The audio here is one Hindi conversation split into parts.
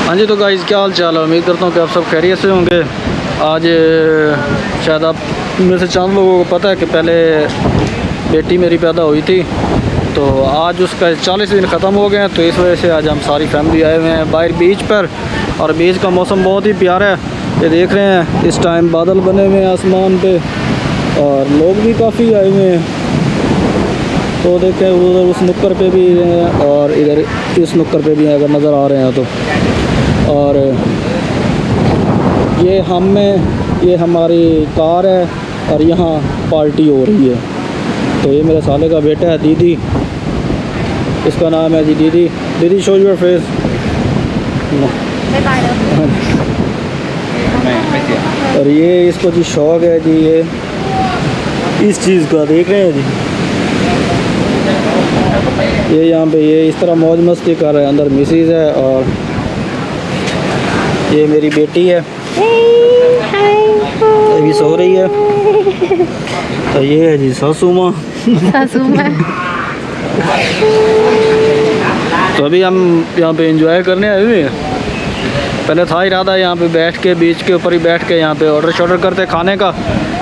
हाँ जी, तो गाइस क्या हाल चाल है। उम्मीद करता हूँ कि आप सब खैरियत से होंगे। आज शायद आप में से चंद लोगों को पता है कि पहले बेटी मेरी पैदा हुई थी, तो आज उसका 40 दिन ख़त्म हो गए हैं। तो इस वजह से आज हम सारी फैमिली आए हुए हैं बाहर बीच पर, और बीच का मौसम बहुत ही प्यारा है। ये देख रहे हैं इस टाइम बादल बने हुए हैं आसमान पे, और लोग भी काफ़ी आए हुए हैं। तो देखें उधर उस नुक्कर पे भी हैं और इधर इस नुक्कर पे भी हैं, अगर नज़र आ रहे हैं तो। और ये हमारी कार है और यहाँ पार्टी हो रही है। तो ये मेरे साले का बेटा है, दीदी इसका नाम है जी। दीदी शो योर फेस। और ये इसको जी शौक है जी, ये इस चीज़ का देख रहे हैं जी। ये यहाँ पे ये इस तरह मौज मस्ती कर रहे हैं। अंदर मिसेज है और ये मेरी बेटी है, अभी सो रही है। तो ये है जी सासू माँ। तो अभी हम यहाँ पे एंजॉय करने आए हुए हैं। पहले था इरादा यहाँ पे बैठ के बीच के ऊपर ही बैठ के यहाँ पे ऑर्डर शॉर्डर करते खाने का,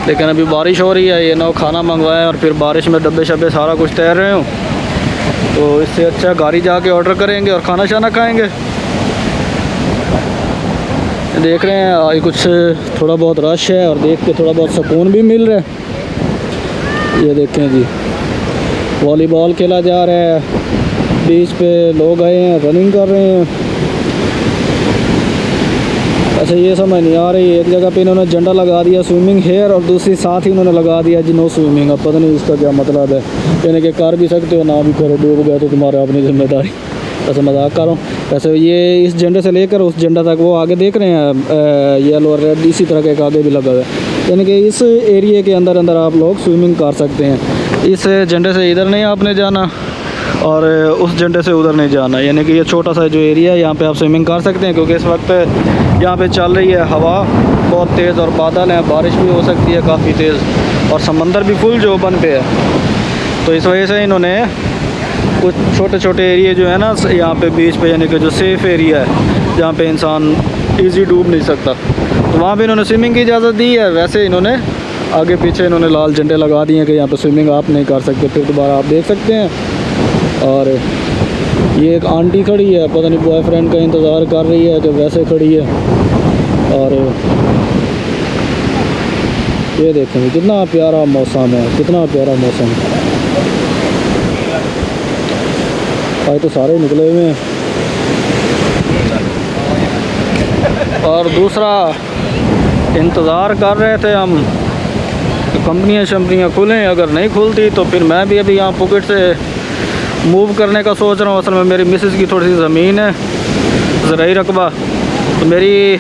लेकिन अभी बारिश हो रही है, ये ना खाना मंगवाएं और फिर बारिश में डब्बे शब्बे सारा कुछ तैर रहे हूँ। तो इससे अच्छा गाड़ी जाके ऑर्डर करेंगे और खाना शाना खाएंगे। देख रहे हैं आज कुछ थोड़ा बहुत रश है और देख के थोड़ा बहुत सुकून भी मिल रहा है। ये देखें जी, वॉलीबॉल खेला जा रहा है, बीच पे लोग आए हैं, रनिंग कर रहे हैं। अच्छा ये समझ नहीं आ रही, एक जगह पे इन्होंने झंडा लगा दिया स्विमिंग हेयर, और दूसरी साथ ही उन्होंने लगा दिया जी नो स्विमिंग। अब पता नहीं इसका क्या मतलब है, यानी कि कर भी सकते हो ना भी करो, डूब गए तो तुम्हारा अपनी जिम्मेदारी। ऐसे मजाक कर रहा हूँ। वैसे ये इस झंडे से लेकर उस झंडा तक वो आगे देख रहे हैं येलो और रेड, इसी तरह के आगे भी लगा हुआ है, यानी कि इस एरिए के अंदर अंदर आप लोग स्विमिंग कर सकते हैं। इस झंडे से इधर नहीं आपने जाना और उस झंडे से उधर नहीं जाना, यानी कि ये छोटा सा जो एरिया है यहाँ पे आप स्विमिंग कर सकते हैं। क्योंकि इस वक्त यहाँ पे चल रही है हवा बहुत तेज़ और बादल हैं, बारिश भी हो सकती है काफ़ी तेज़, और समंदर भी फुल जो बन पे है। तो इस वजह से इन्होंने कुछ छोटे छोटे एरिए जो है ना यहाँ पे बीच पे, यानी कि जो सेफ़ एरिया है जहाँ पे इंसान ईजी डूब नहीं सकता, तो वहाँ पे इन्होंने स्विमिंग की इजाज़त दी है। वैसे इन्होंने आगे पीछे इन्होंने लाल झंडे लगा दिए हैं कि यहाँ पे स्विमिंग आप नहीं कर सकते, फिर दोबारा आप देख सकते हैं। और ये एक आंटी खड़ी है, पता नहीं बॉयफ्रेंड का इंतज़ार कर रही है कि वैसे खड़ी है। और ये देखें कितना प्यारा मौसम है, कितना प्यारा मौसम है। आज तो सारे निकले हुए हैं। और दूसरा इंतज़ार कर रहे थे हम कंपनियाँ शंपनियाँ खुलें, अगर नहीं खुलती तो फिर मैं भी अभी यहाँ पुकेट से मूव करने का सोच रहा हूँ। असल में मेरी मिसेज़ की थोड़ी सी ज़मीन है, ज़राई रकबा, तो मेरी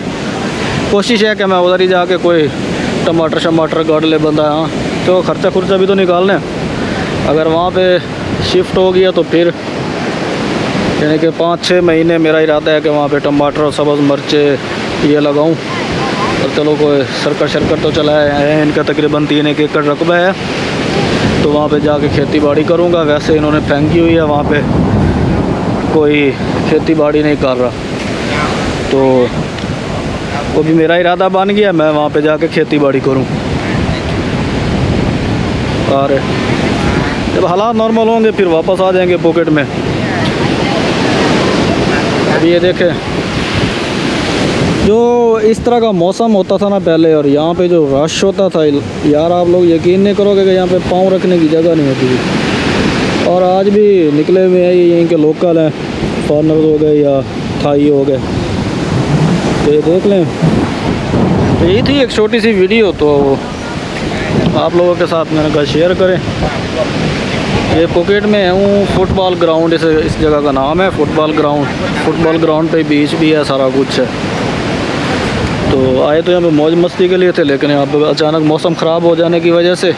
कोशिश है कि मैं उधर ही जाके कोई टमाटर शमाटर गाड़ ले बंदा, हाँ तो ख़र्चा खुर्चा भी तो निकालना है। अगर वहाँ पे शिफ्ट हो गया तो फिर यानी कि 5-6 महीने मेरा इरादा है कि वहाँ पे टमाटर और सब्ज़ मिर्चे ये लगाऊँ। और चलो कोई सरकर तो चला है, इनका तकरीबन 3 एकड़ रकबा है, तो वहाँ पे जाके खेती बाड़ी करूँगा। वैसे इन्होंने फेंकी हुई है, वहाँ पे कोई खेती बाड़ी नहीं कर रहा, तो वो भी मेरा इरादा बन गया, मैं वहाँ पे जाके खेती बाड़ी करूँ। और जब हालात नॉर्मल होंगे फिर वापस आ जाएंगे पॉकेट में। अभी ये देखें जो इस तरह का मौसम होता था ना पहले, और यहाँ पे जो रश होता था यार, आप लोग यकीन नहीं करोगे कि यहाँ पे पाँव रखने की जगह नहीं होती थी। और आज भी निकले हुए हैं, ये यहीं के लोकल हैं, फॉरनर हो गए या थाई हो गए। तो ये देख लें, तो यही थी एक छोटी सी वीडियो, तो आप लोगों के साथ मैंने कहा शेयर करें। ये पुकेट में हूँ, फुटबॉल ग्राउंड इस जगह का नाम है, फुटबॉल ग्राउंड पे बीच भी है, सारा कुछ है। तो आए तो यहाँ पे मौज मस्ती के लिए थे, लेकिन यहाँ पे अचानक मौसम ख़राब हो जाने की वजह से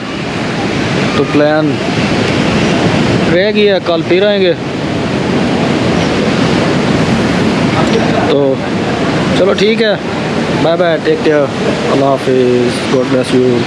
तो प्लान रह गया, कल फिर आएंगे। तो चलो ठीक है, बाय बाय, टेक केयर, अल्लाह हाफिज़, गॉड ब्लेस यू।